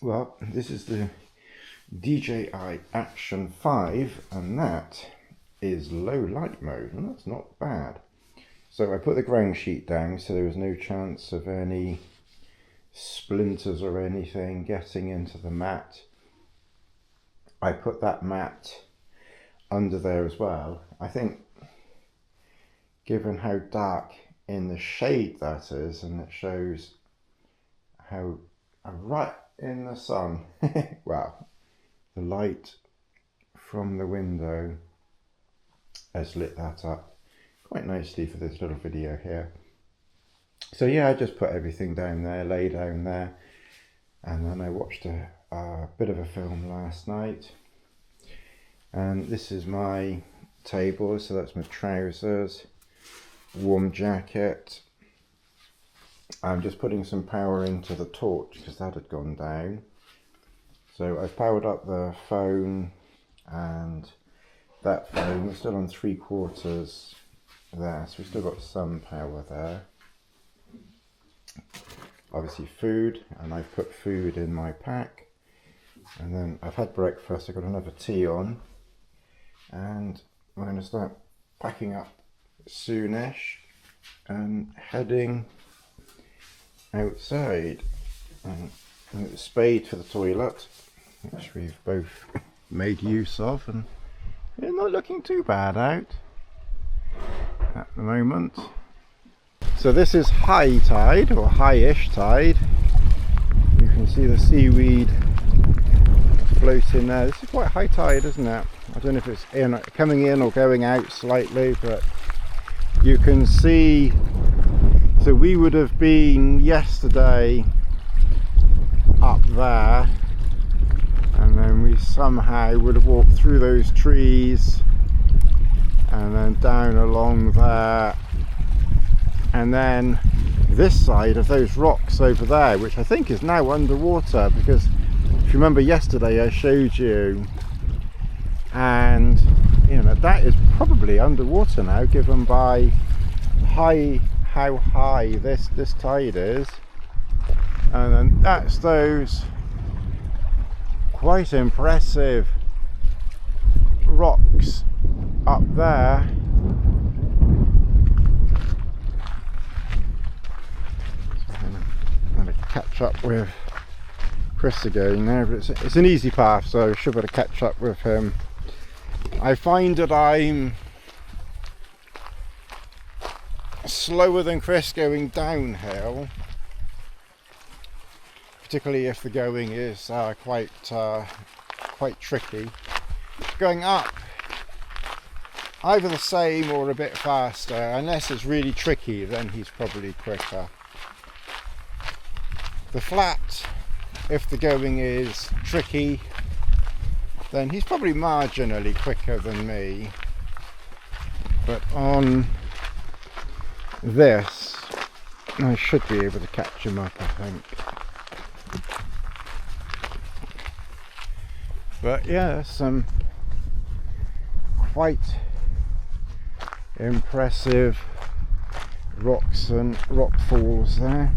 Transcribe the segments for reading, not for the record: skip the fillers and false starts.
Well, this is the DJI Action 5 and that is low light mode, and that's not bad. So I put the ground sheet down so there was no chance of any splinters or anything getting into the mat. I put that mat under there as well. I think given how dark in the shade that is, and it shows how right in the sun, well, the light from the window has lit that up quite nicely for this little video here. So yeah, I just put everything down there, lay down there, and then I watched a bit of a film last night. And this is my table, so that's my trousers, warm jacket. I'm just putting some power into the torch because that had gone down. So I've powered up the phone, and that phone, we're still on 3/4 there, so we've still got some power there. Obviously food, and I've put food in my pack. And then I've had breakfast, I've got another tea on. And we're going to start packing up soonish and heading outside. And the spade for the toilet, which we've both made use of, and it's not looking too bad out at the moment. So this is high tide, or high-ish tide. You can see the seaweed floating there. This is quite high tide, isn't it? I don't know if it's coming in or going out slightly, but you can see. So we would have been yesterday up there, and then we somehow would have walked through those trees and then down along there, and then this side of those rocks over there, which I think is now underwater, because if you remember yesterday I showed you, and you know that is probably underwater now, given by how high this tide is. And then that's those quite impressive rocks up there. I'm going to catch up with Chris again now, but it's an easy path, so I should be able to catch up with him. I find that I'm slower than Chris going downhill, particularly if the going is quite tricky. Going up, either the same or a bit faster. Unless it's really tricky, then he's probably quicker. The flat, if the going is tricky, then he's probably marginally quicker than me. But on this, I should be able to catch him up, I think. But yeah, some quite impressive rocks and rock falls there.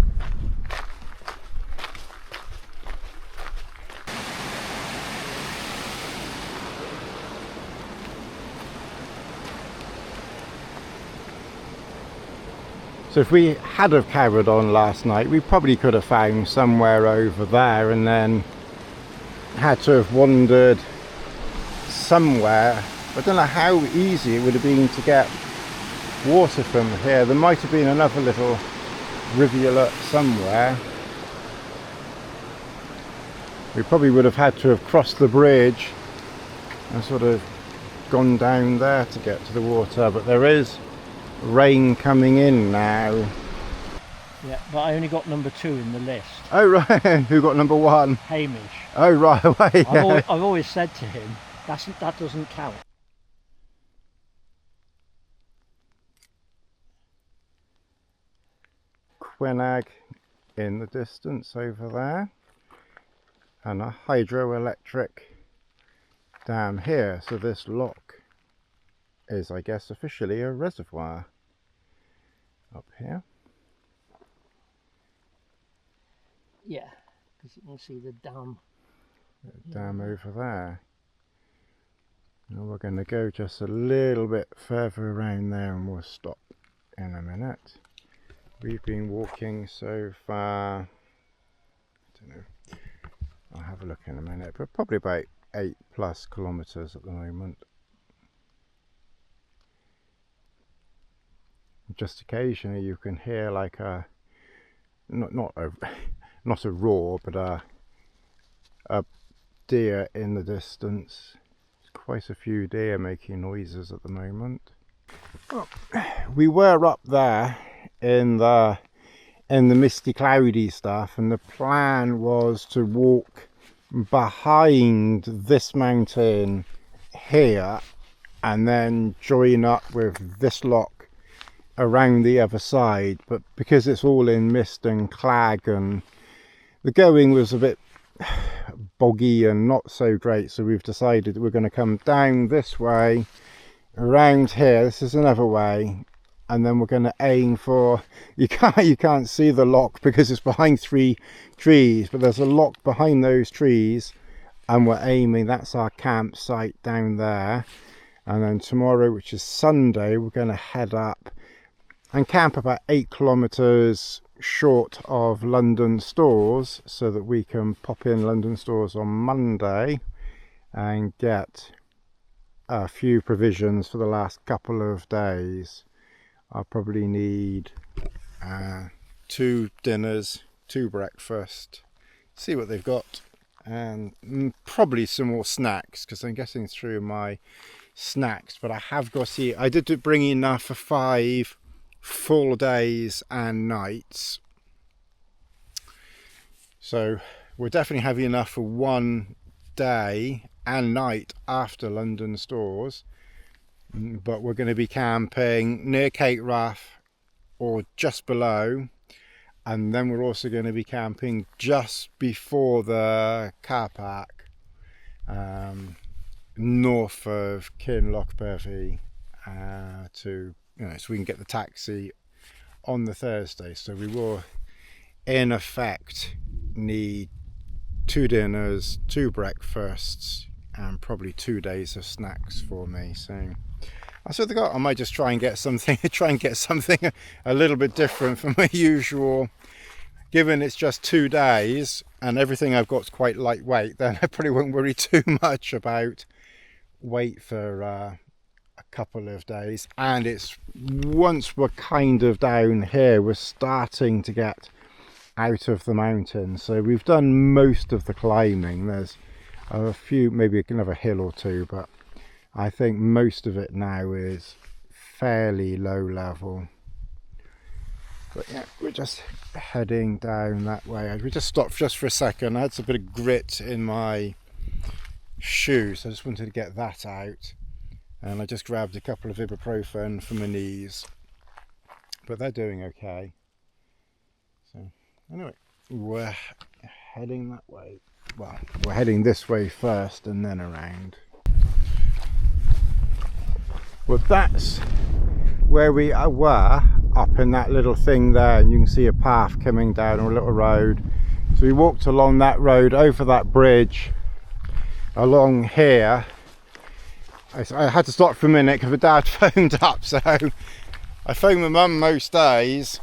So if we had have carried on last night, we probably could have found somewhere over there, and then had to have wandered somewhere. I don't know how easy it would have been to get water from here. There might have been another little rivulet somewhere. We probably would have had to have crossed the bridge and sort of gone down there to get to the water, but there is rain coming in now. Yeah, but I only got number 2 in the list. Oh right, who got number 1? Hamish. Oh right, away. Yeah. I've always said to him, that doesn't count. Quinag in the distance over there, and a hydroelectric dam here. So this lock is, I guess, officially a reservoir up here. Yeah, because you can see the dam. Dam over there. And we're going to go just a little bit further around there and we'll stop in a minute. We've been walking so far, I don't know, I'll have a look in a minute, but probably about 8+ kilometres at the moment. Just occasionally you can hear like a not a roar, but a deer in the distance. There's quite a few deer making noises at the moment. Well, we were up there in the misty cloudy stuff, and the plan was to walk behind this mountain here and then join up with this lock around the other side, but because it's all in mist and clag and the going was a bit boggy and not so great, so we've decided that we're going to come down this way around here. This is another way, and then we're going to aim for, you can't see the lock because it's behind 3 trees, but there's a lock behind those trees and we're aiming, that's our campsite down there. And then tomorrow, which is Sunday, we're going to head up and camp about 8 kilometres short of London Stores, so that we can pop in London Stores on Monday and get a few provisions for the last couple of days. I'll probably need 2 dinners, 2 breakfasts, see what they've got, and probably some more snacks, because I'm getting through my snacks, but I have got to eat. I did bring enough for 5 full days and nights, so we're definitely having enough for 1 day and night after London Stores, but we're going to be camping near Cape Wrath or just below, and then we're also going to be camping just before the car park north of Kinlochbervie to, so we can get the taxi on the Thursday. So we will in effect need 2 dinners, 2 breakfasts, and probably 2 days of snacks for me. So that's what I got. I might just try and get something a little bit different from my usual. Given it's just 2 days and everything I've got is quite lightweight, then I probably won't worry too much about weight for a couple of days. And it's, once we're kind of down here, we're starting to get out of the mountains, so we've done most of the climbing. There's a few, maybe another hill or 2, but I think most of it now is fairly low level. But yeah, we're just heading down that way. We just stopped just for a second. I had a bit of grit in my shoe, so I just wanted to get that out, and I just grabbed a couple of ibuprofen for my knees, but they're doing okay. So anyway, we're heading that way. Well, we're heading this way first and then around. Well, that's where we were, up in that little thing there, and you can see a path coming down, a little road. So we walked along that road, over that bridge, along here. I had to stop for a minute because my dad phoned up, so I phone my mum most days,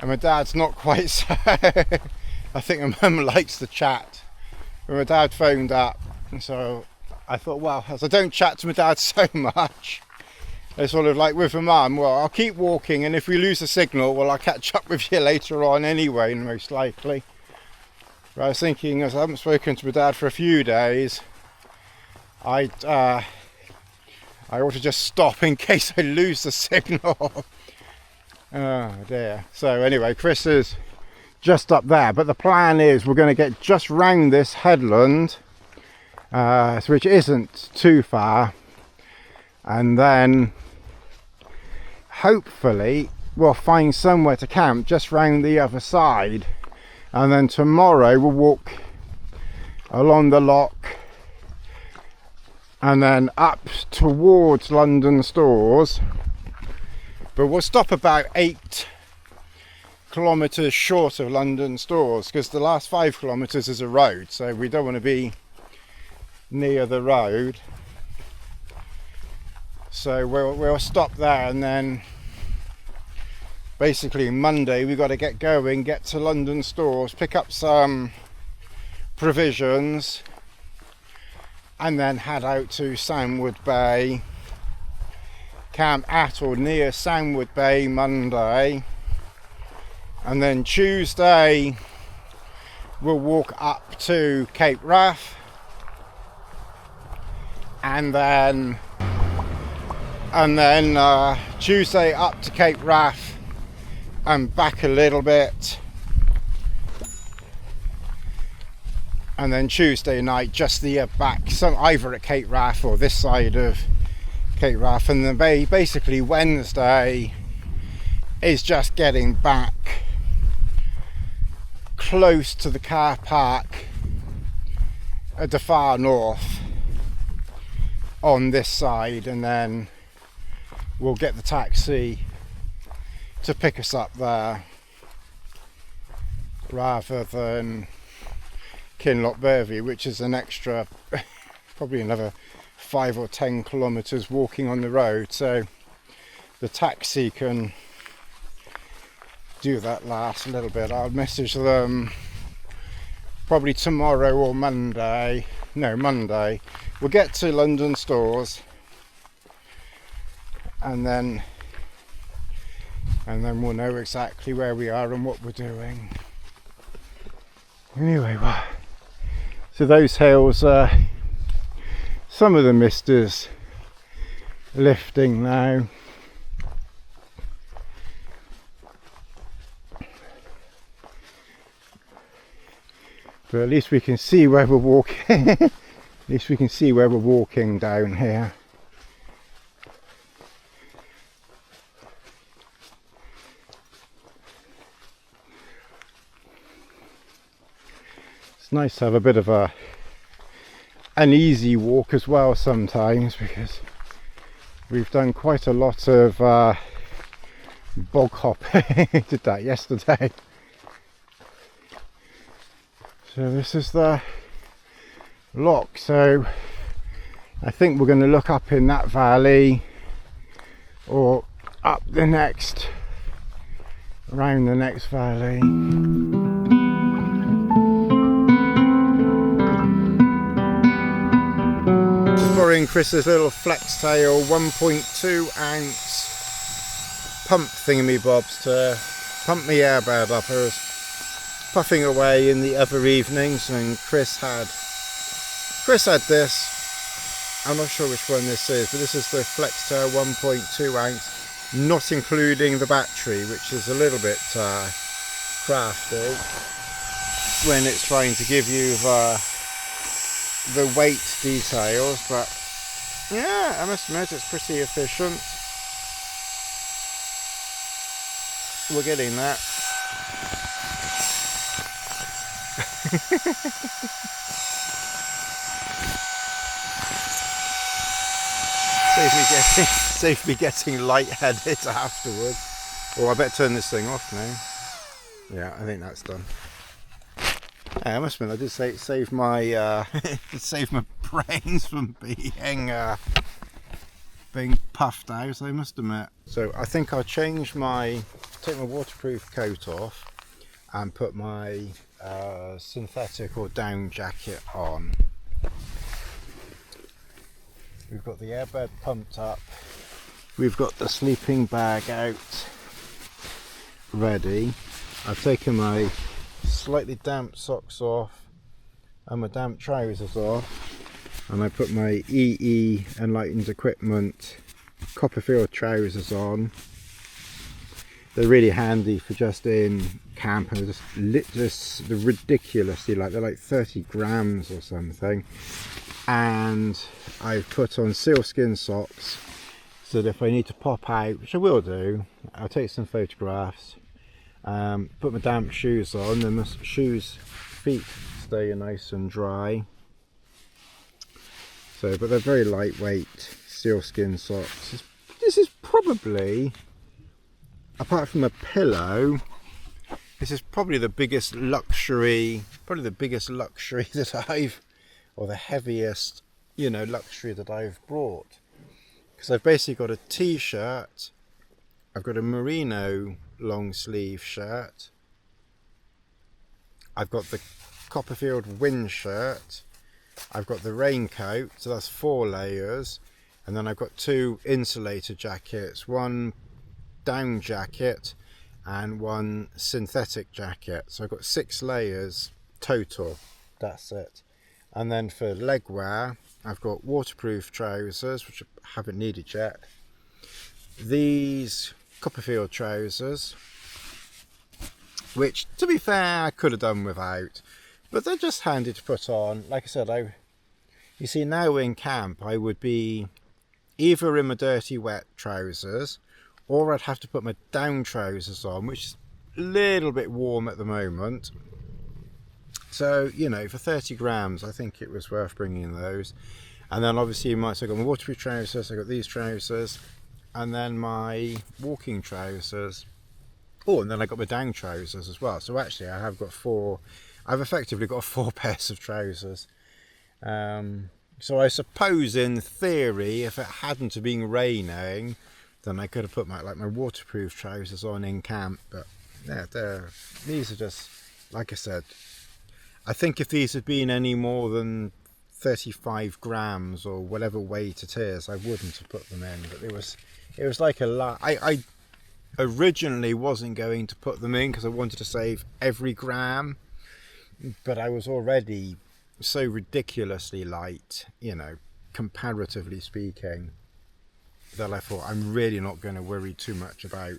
and my dad's not quite so. I think my mum likes to chat, but my dad phoned up, and so I thought, well, as I don't chat to my dad so much, it's sort of like with my mum, well, I'll keep walking, and if we lose the signal, well, I'll catch up with you later on anyway, most likely. But I was thinking, as I haven't spoken to my dad for a few days, I ought to just stop in case I lose the signal. Oh dear. So anyway, Chris is just up there, but the plan is we're going to get just round this headland, which isn't too far, and then hopefully we'll find somewhere to camp just round the other side, and then tomorrow we'll walk along the loch and then up towards London Stores, but we'll stop about 8 kilometres short of London stores, because the last 5 kilometres is a road, so we don't want to be near the road. So we'll stop there, and then basically Monday we got to get going, get to London stores, pick up some provisions, and then head out to Sandwood Bay, camp at or near Sandwood Bay Monday, and then Tuesday we'll walk up to Cape Wrath, and then Tuesday up to Cape Wrath and back a little bit, and then Tuesday night just the back, either at Cape Wrath or this side of Cape Wrath, and then basically Wednesday is just getting back close to the car park at the far north on this side, and then we'll get the taxi to pick us up there rather than Kinloch Bervie, which is an extra probably another 5 or 10 kilometres walking on the road, so the taxi can do that last little bit. I'll message them probably tomorrow or Monday. Monday. We'll get to London stores, and then we'll know exactly where we are and what we're doing. Anyway, so those hills, some of the mist is lifting now. But at least we can see where we're walking. At least we can see where we're walking down here. It's nice to have a bit of an easy walk as well sometimes, because we've done quite a lot of bog hopping. Did that yesterday. So this is the lock, so I think we're going to look up in that valley or up the next, around the next valley. Just borrowing Chris's little flex tail 1.2 ounce pump thingy bobs to pump my airbag up. I was puffing away in the other evenings, and Chris had this. I'm not sure which one this is, but this is the Flextail 1.2 ounce, not including the battery, which is a little bit crafty when it's trying to give you the weight details, but yeah, I must admit it's pretty efficient. We're getting that. Save me getting lightheaded afterwards. Oh, I better turn this thing off now. Yeah, I think that's done. Yeah, I must admit, I did save my save my brains from being puffed out, I must admit. So I think I'll take my waterproof coat off and put my synthetic or down jacket on. We've got the airbag pumped up, we've got the sleeping bag out ready. I've taken my slightly damp socks off and my damp trousers off, and I put my EE Enlightened Equipment Copperfield trousers on. They're really handy for just in camp, and they're ridiculously light. They're like 30 grams or something. And I've put on sealskin socks so that if I need to pop out, which I will do, I'll take some photographs, put my damp shoes on, then my feet stay nice and dry. So, but they're very lightweight sealskin socks. This is probably, apart from a pillow, This is probably the biggest luxury that I've, or the heaviest, you know, luxury that I've brought. Because I've basically got a t-shirt, I've got a merino long sleeve shirt, I've got the Copperfield wind shirt, I've got the raincoat, so that's 4 layers, and then I've got 2 insulator jackets, one down jacket and one synthetic jacket. So I've got 6 layers total, that's it. And then for leg wear, I've got waterproof trousers, which I haven't needed yet. These Copperfield trousers, which to be fair I could have done without, but they're just handy to put on. Like I said, you see, now in camp I would be either in my dirty wet trousers, or I'd have to put my down trousers on, which is a little bit warm at the moment. So, you know, for 30 grams I think it was worth bringing those. And then obviously I've got my waterproof trousers, I've got these trousers, and then my walking trousers. Oh, and then I got my down trousers as well. So actually I've effectively got 4 pairs of trousers. So I suppose in theory, if it hadn't have been raining, then I could have put my waterproof trousers on in camp. But yeah, these are just, like I said, I think if these had been any more than 35 grams or whatever weight it is, I wouldn't have put them in. But it was like a lot. I originally wasn't going to put them in because I wanted to save every gram, but I was already so ridiculously light, you know, comparatively speaking, that I thought I'm really not going to worry too much about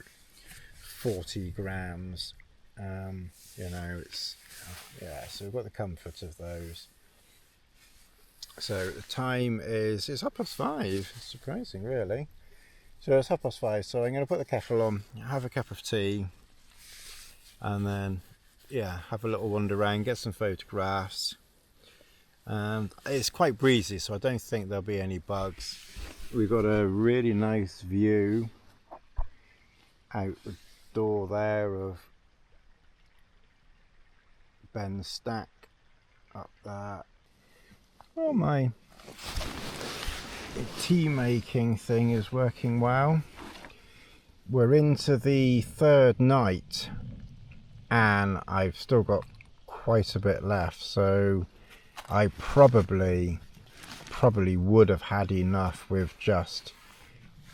40 grams. You know, it's, yeah, so we've got the comfort of those. So the time it's 5:30. It's surprising, really. So it's 5:30, so I'm going to put the kettle on, have a cup of tea, and then, yeah, have a little wander around, get some photographs. It's quite breezy, so I don't think there'll be any bugs. We've got a really nice view out the door there of Ben's stack up there. Oh, my tea making thing is working well. We're into the 3rd night and I've still got quite a bit left, so I probably would have had enough with just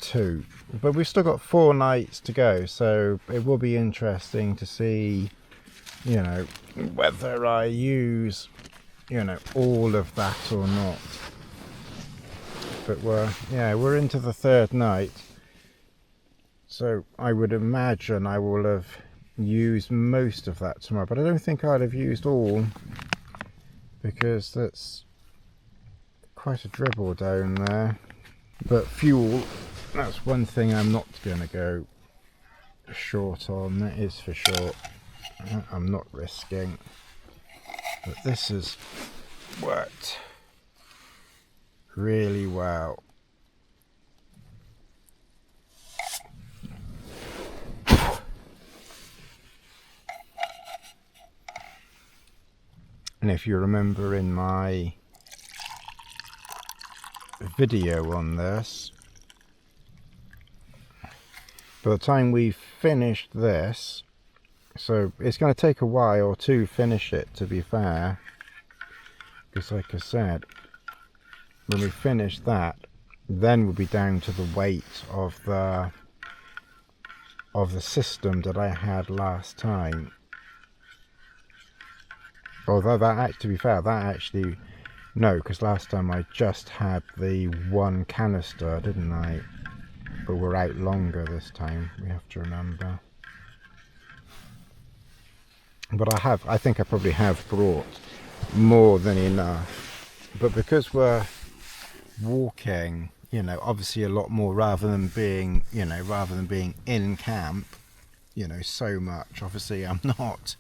2, but we've still got 4 nights to go, so it will be interesting to see, you know, whether I use, you know, all of that or not. But we're into the 3rd night, so I would imagine I will have used most of that tomorrow, but I don't think I'd have used all, because that's quite a dribble down there. But fuel, that's one thing I'm not going to go short on, that is for sure. I'm not risking, but this has worked really well. And if you remember in my video on this, by the time we've finished this, so it's going to take a while to finish it, to be fair, because like I said, when we finish that, then we'll be down to the weight of the system that I had last time. Although to be fair, no, because last time I just had the 1 canister, didn't I? But we're out longer this time, we have to remember. But I think I probably have brought more than enough. But because we're walking, you know, obviously a lot more, rather than being in camp, you know, so much. Obviously I'm not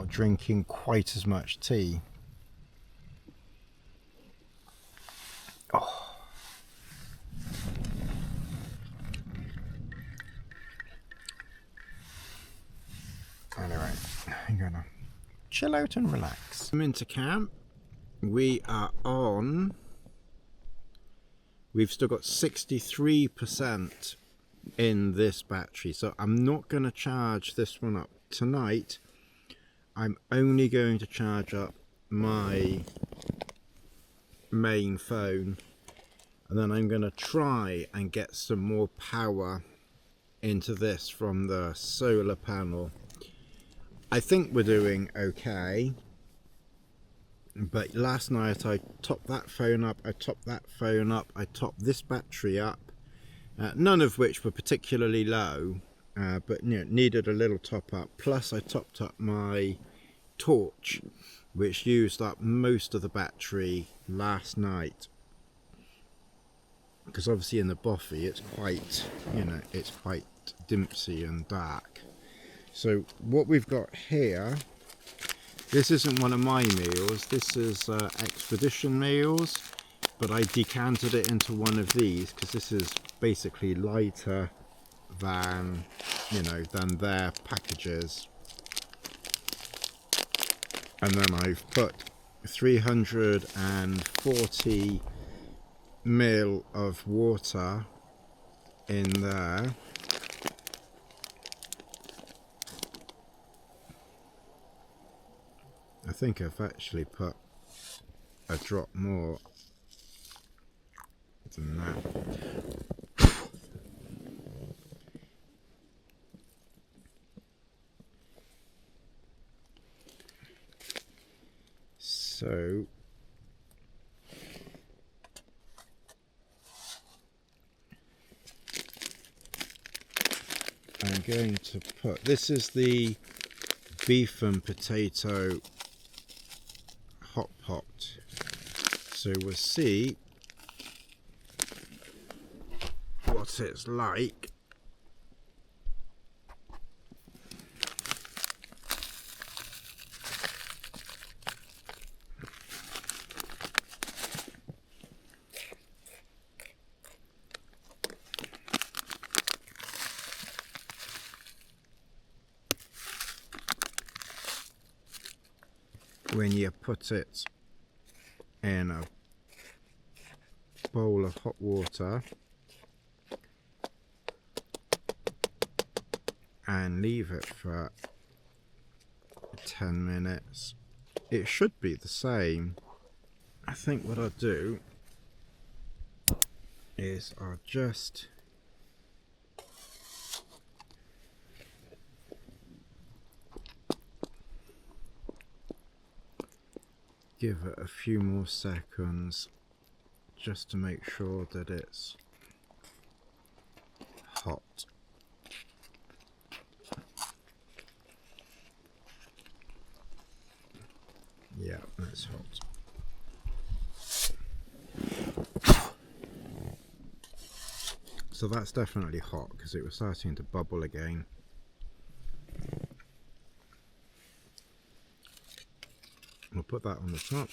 drinking quite as much tea. Oh. Anyway, I'm gonna chill out and relax. I'm into camp. We are on. We've still got 63% in this battery, so I'm not going to charge this one up tonight. I'm only going to charge up my main phone, and then I'm going to try and get some more power into this from the solar panel. I think we're doing okay, but last night I topped that phone up, I topped that phone up, I topped this battery up, none of which were particularly low, but you know, needed a little top up. Plus I topped up my torch, which used up most of the battery last night, because obviously in the bothy it's quite, you know, it's quite dimpsy and dark. So what we've got here, this isn't one of my meals, this is expedition meals, but I decanted it into one of these because this is basically lighter than, you know, than their packages. And then I've put 340 ml of water in there. I think I've actually put a drop more than that. So I'm going to put, this is the beef and potato hot pot, so we'll see what it's like. When you put it in a bowl of hot water and leave it for 10 minutes, it should be the same. I think what I'll do is I'll just give it a few more seconds just to make sure that it's hot. Yeah, that's hot. So that's definitely hot because it was starting to bubble again. We'll put that on the top.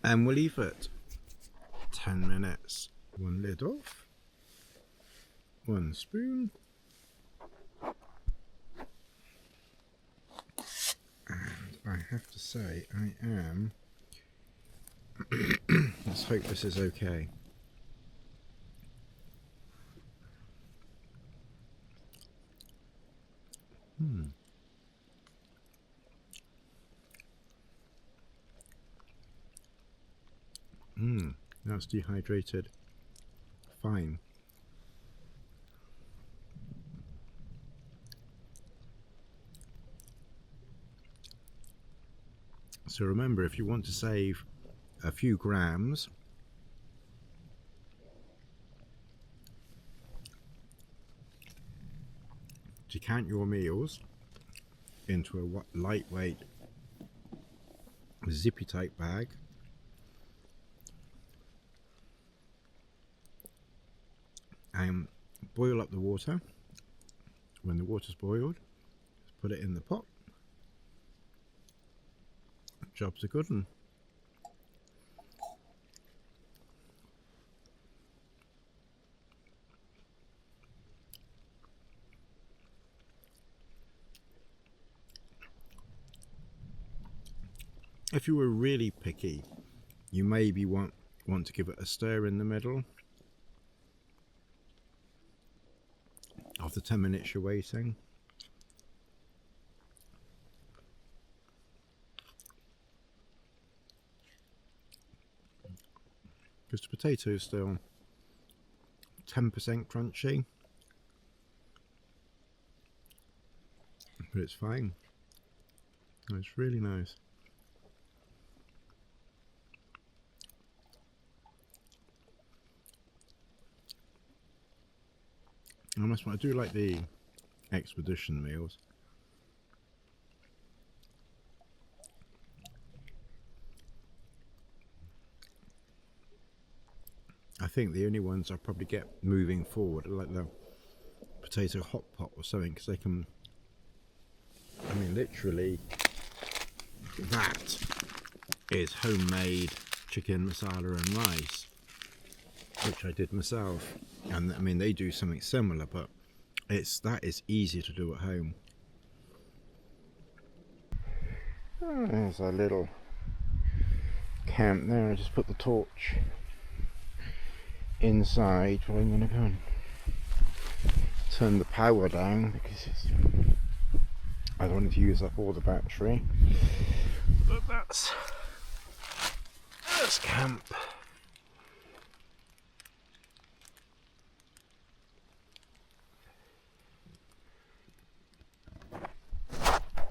And we'll leave it 10 minutes. One lid off. One spoon. And I have to say, I am... Let's hope this is okay. That's dehydrated. Fine. So remember, if you want to save a few grams, decant your meals into a lightweight zippy type bag, and boil up the water. When the water's boiled, put it in the pot. Job's a good one. If you were really picky, you maybe want to give it a stir in the middle of the 10 minutes you're waiting. Because the potato is still 10% crunchy, but it's fine. It's really nice. I must admit, I do like the expedition meals. I think the only ones I'll probably get moving forward are like the potato hot pot or something, because they can, I mean, literally, that is homemade chicken masala and rice, which I did myself. And I mean, they do something similar, but that is easier to do at home. Oh, there's a little camp there. I just put the torch inside, but I'm going to go and turn the power down because I don't want to use up all the battery. But that's camp.